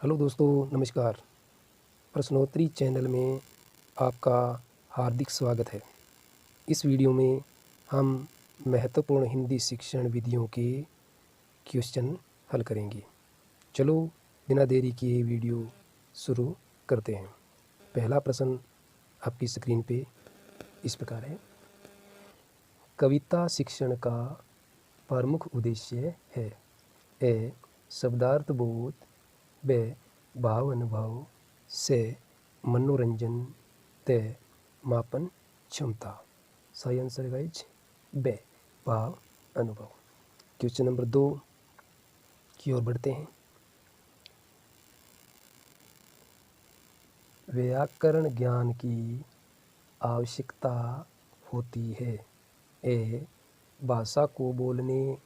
Hello दोस्तों, नमस्कार। प्रश्नोत्तरी चैनल में आपका हार्दिक स्वागत है। इस वीडियो में हम महत्वपूर्ण हिंदी शिक्षण विधियों के क्वेश्चन हल करेंगे। चलो बिना देरी किए वीडियो शुरू करते हैं। पहला प्रश्न आपकी स्क्रीन पे इस प्रकार है। कविता शिक्षण का प्रमुख उद्देश्य है ए शब्दार्थ बोध, ब भाव अनुभव, से मनोरंजन, ते मापन क्षमता। सही आंसर है गाइज बे भाव अनुभव। क्वेश्चन नंबर 2 की ओर बढ़ते हैं। व्याकरण ज्ञान की आवश्यकता होती है ए भाषा को बोलने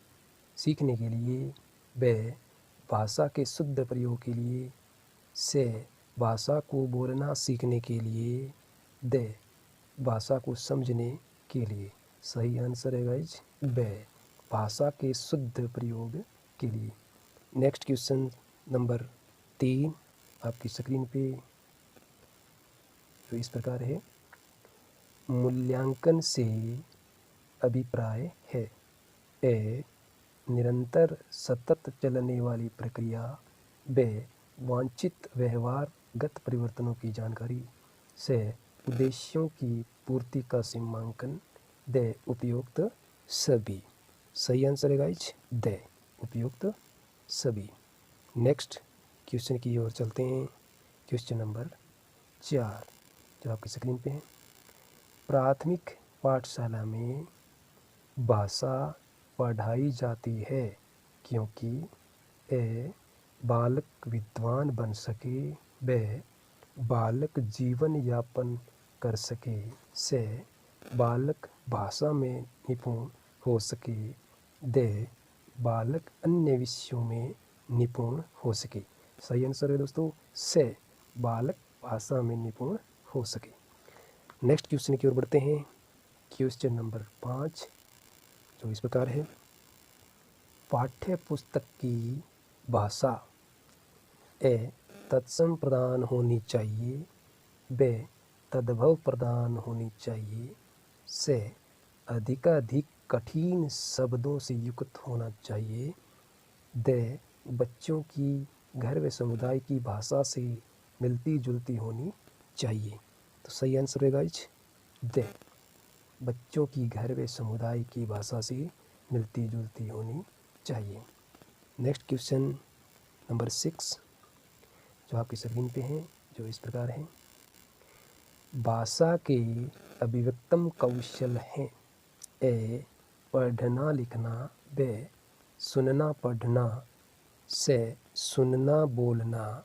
सीखने के लिए, बे भाषा के शुद्ध प्रयोग के लिए, से भाषा को बोलना सीखने के लिए, दे भाषा को समझने के लिए। सही आंसर है गाइज बे भाषा के शुद्ध प्रयोग के लिए। नेक्स्ट क्वेश्चन नंबर 3 आपकी स्क्रीन पे जो इस प्रकार है। मूल्यांकन से अभिप्राय है ए निरंतर सतत चलने वाली प्रक्रिया, बे वांछित व्यवहारगत परिवर्तनों की जानकारी, से उद्देश्यों की पूर्ति का सीमांकन, दे उपयुक्त सभी। सही आंसर है गाइज दे उपयुक्त सभी। नेक्स्ट क्वेश्चन की ओर चलते हैं। क्वेश्चन नंबर 4 जो आपकी स्क्रीन पे है। प्राथमिक पाठशाला में भाषा पढ़ाई जाती है क्योंकि ए बालक विद्वान बन सके, बे बालक जीवन यापन कर सके, से बालक भाषा में निपुण हो सके, दे बालक अन्य विषयों में निपुण हो सके। सही आंसर है दोस्तों से बालक भाषा में निपुण हो सके। नेक्स्ट क्वेश्चन की ओर बढ़ते हैं। क्वेश्चन नंबर 5 जो इस प्रकार है। पाठ्य पुस्तक की भाषा ए तत्सम प्रदान होनी चाहिए, बे तद्भव प्रदान होनी चाहिए, से अधिकाधिक कठिन शब्दों से युक्त होना चाहिए, दे बच्चों की घर व समुदाय की भाषा से मिलती जुलती होनी चाहिए। तो सही आंसर है गाइज दे बच्चों की घर व समुदाय की भाषा से मिलती जुलती होनी चाहिए। नेक्स्ट क्वेश्चन नंबर 6 जो आपकी स्क्रीन पे है जो इस प्रकार है। भाषा के अभिव्यक्तम कौशल हैं ए पढ़ना लिखना, बे सुनना पढ़ना, से सुनना बोलना,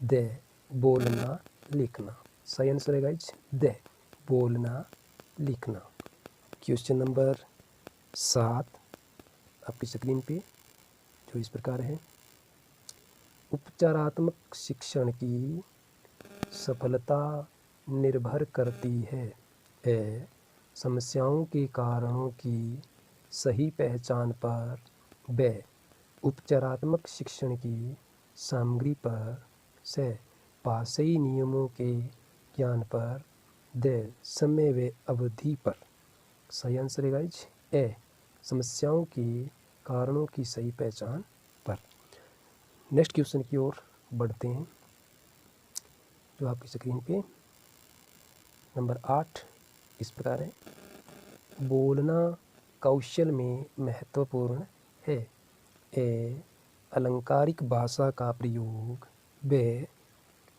दे बोलना लिखना। सही आंसर है गाइज दे बोलना लिखना। क्वेश्चन नंबर 7 आपकी स्क्रीन पे जो इस प्रकार है। उपचारात्मक शिक्षण की सफलता निर्भर करती है ए समस्याओं के कारणों की सही पहचान पर, बे उपचारात्मक शिक्षण की सामग्री पर, से भाषाई नियमों के ज्ञान पर, दे समय व अवधि पर। सही आंसर है गाइज ए समस्याओं के कारणों की सही पहचान पर। नेक्स्ट क्वेश्चन की ओर बढ़ते हैं जो आपकी स्क्रीन पे नंबर 8 इस प्रकार है। बोलना कौशल में महत्वपूर्ण है ए अलंकारिक भाषा का प्रयोग, बे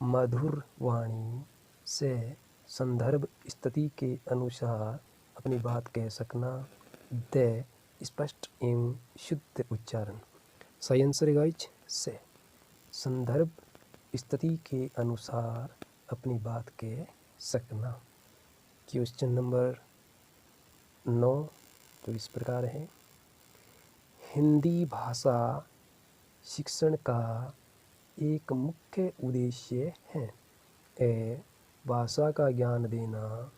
मधुर वाणी, से संदर्भ स्थिति के अनुसार अपनी बात कह सकना, दे स्पष्ट एवं शुद्ध उच्चारण। सही आंसर है गाइज से संदर्भ स्थिति के अनुसार अपनी बात कह सकना। क्वेश्चन नंबर 9 जो इस प्रकार है। हिंदी भाषा शिक्षण का एक मुख्य उद्देश्य है ए भाषा का ज्ञान देना,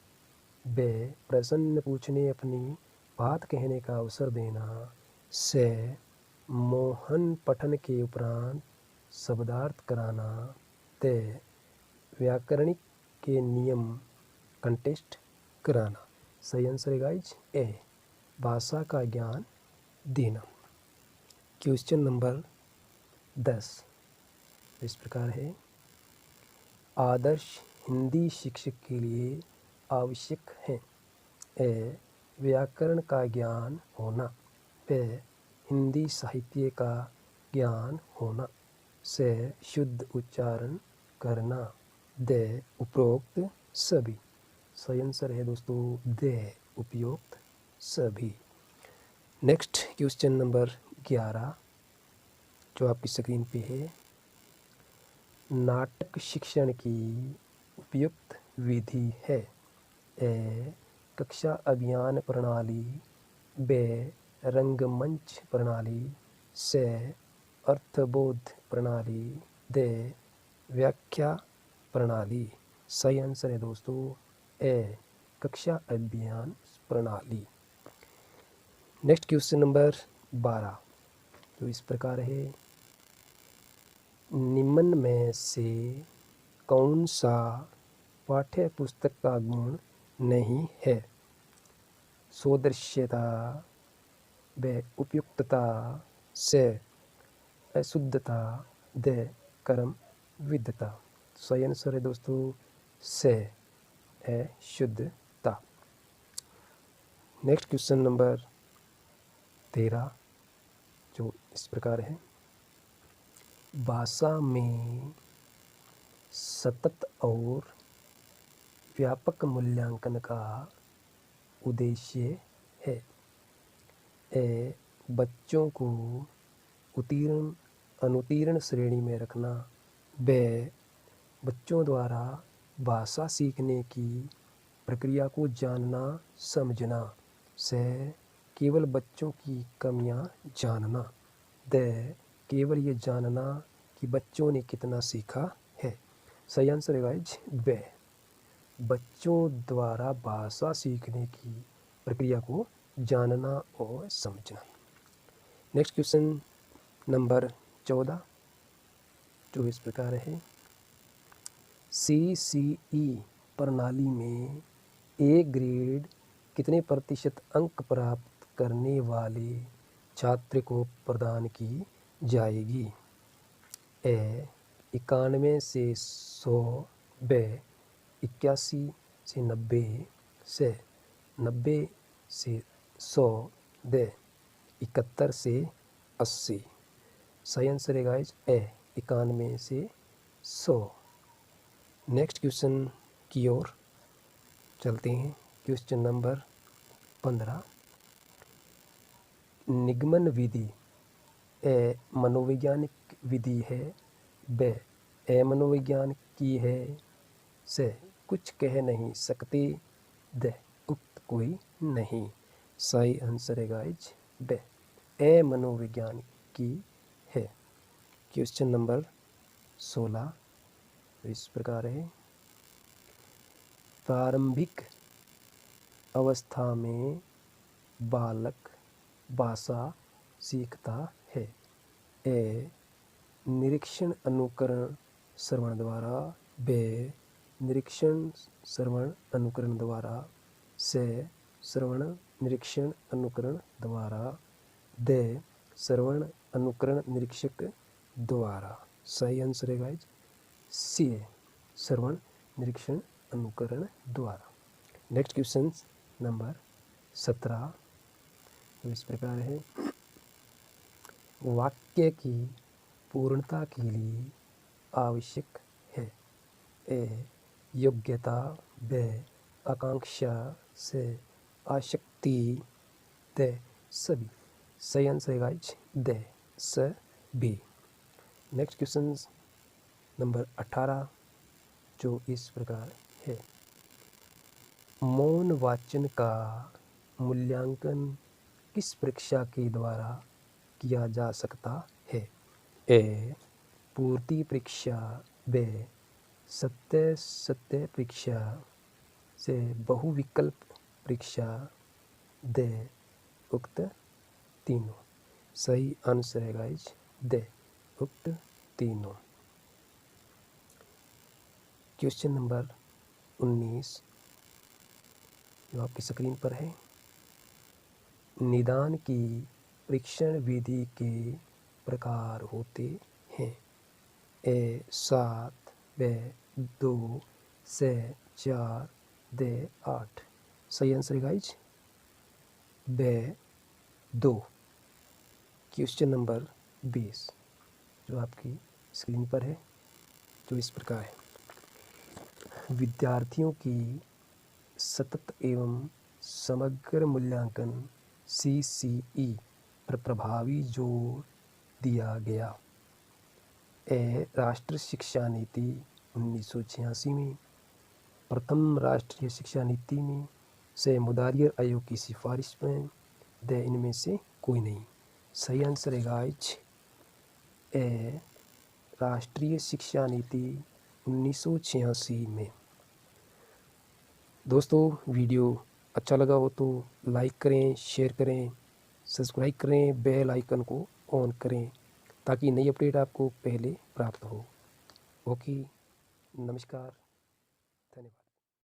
बे प्रश्न पूछने अपनी बात कहने का अवसर देना, से मोहन पठन के उपरांत शब्दार्थ कराना। ते व्याकरणिक के नियम कंटेस्ट कराना। सही आंसर है गाइज ए, भाषा का ज्ञान देना। क्वेश्चन नंबर 10 इस प्रकार है, आदर्श हिंदी शिक्षक के लिए आवश्यक है। ए, व्याकरण का ज्ञान होना। बे, हिंदी साहित्य का ज्ञान होना। से, शुद्ध उच्चारण करना। दे, उपरोक्त सभी। सही आंसर है दोस्तों दे, उपयुक्त सभी। नेक्स्ट क्वेश्चन नंबर 11 जो आपकी स्क्रीन पे है, नाटक शिक्षण की उपयुक्त विधि है। ए, कक्षा अभियान प्रणाली। बे, रंगमंच प्रणाली। से, अर्थबोध प्रणाली। दे, व्याख्या प्रणाली। सही आंसर है दोस्तों ए, कक्षा अभियान प्रणाली। नेक्स्ट क्वेश्चन नंबर 12 जो इस प्रकार है, निम्न में से कौन सा पाठ्य पुस्तक का गुण नहीं है। सोदृश्यता। व उपयुक्तता। से, अशुद्धता। दे, कर्म विद्धता। सही आंसर है दोस्तों से, अशुद्धता। नेक्स्ट क्वेश्चन नंबर 13 जो इस प्रकार है, भाषा में सतत और व्यापक मूल्यांकन का उद्देश्य है। ए, बच्चों को उत्तीर्ण अनुत्तीर्ण श्रेणी में रखना। बे, बच्चों द्वारा भाषा सीखने की प्रक्रिया को जानना समझना। से, केवल बच्चों की कमियां जानना। दे, केवल ये जानना कि बच्चों ने कितना सीखा है। सही आंसर है गाइज बे, बच्चों द्वारा भाषा सीखने की प्रक्रिया को जानना और समझना। नेक्स्ट क्वेश्चन नंबर 14 जो इस प्रकार है, CCE प्रणाली में ए ग्रेड कितने प्रतिशत अंक प्राप्त करने वाले छात्र को प्रदान की जाएगी। ए, 91 से 100। बे, 81 से 90। से, 90 से 100। दे, 71 से 80। सही आंसर है गाइज ए, 91 से 100। नेक्स्ट क्वेश्चन की ओर चलते हैं। क्वेश्चन नंबर 15, निगमन विधि ए मनोवैज्ञानिक विधि है। बे, मनोविज्ञान की है। से, कुछ कह नहीं सकते। द, उक्त कोई नहीं। सही आंसर है गाइज बे, मनोविज्ञान की है। क्वेश्चन नंबर 16 इस प्रकार है, प्रारंभिक अवस्था में बालक भाषा सीखता है। ए, निरीक्षण अनुकरण श्रवण द्वारा। बे, निरीक्षण श्रवण अनुकरण द्वारा। से, श्रवण निरीक्षण अनुकरण द्वारा। दे, श्रवण अनुकरण निरीक्षक द्वारा। सही आंसर है गाइज सी, श्रवण निरीक्षण अनुकरण द्वारा। नेक्स्ट क्वेश्चन नंबर 17 इस प्रकार है, वाक्य की पूर्णता के लिए आवश्यक है। ए, योग्यता। बे, आकांक्षा। से, आसक्ति। दे, सभी। सही आंसर है गाइज दे, सभी। नेक्स्ट क्वेश्चन नंबर 18 जो इस प्रकार है, मौन वाचन का मूल्यांकन किस परीक्षा के द्वारा किया जा सकता है। ए, पूर्ति परीक्षा। बे, सत्य परीक्षा। से, बहुविकल्प परीक्षा। दे, उक्त तीनों। सही आंसर है गाइज दे, उक्त तीनों। क्वेश्चन नंबर 19 जो आपकी स्क्रीन पर है, निदान की परीक्षण विधि के प्रकार होते हैं। ए 7, ब 2, से 4, दे 8। सही आंसर है गाइज ब 2। क्वेश्चन नंबर 20 जो आपकी स्क्रीन पर है, जो इस प्रकार है, विद्यार्थियों की सतत एवं समग्र मूल्यांकन CCE पर प्रभावी जोर दिया गया। ए राष्ट्रीय शिक्षा नीति 1986 में, प्रथम राष्ट्रीय शिक्षा नीति में, से मुदारियर आयोग की सिफारिश में, दे इनमें से कोई नहीं। सही आंसर है गाइज ए राष्ट्रीय शिक्षा नीति 1986 में। दोस्तों वीडियो अच्छा लगा हो तो लाइक करें, शेयर करें, सब्सक्राइब करें, बेल आइकन को ऑन करें ताकि नई अपडेट आपको पहले प्राप्त हो। ओके, नमस्कार।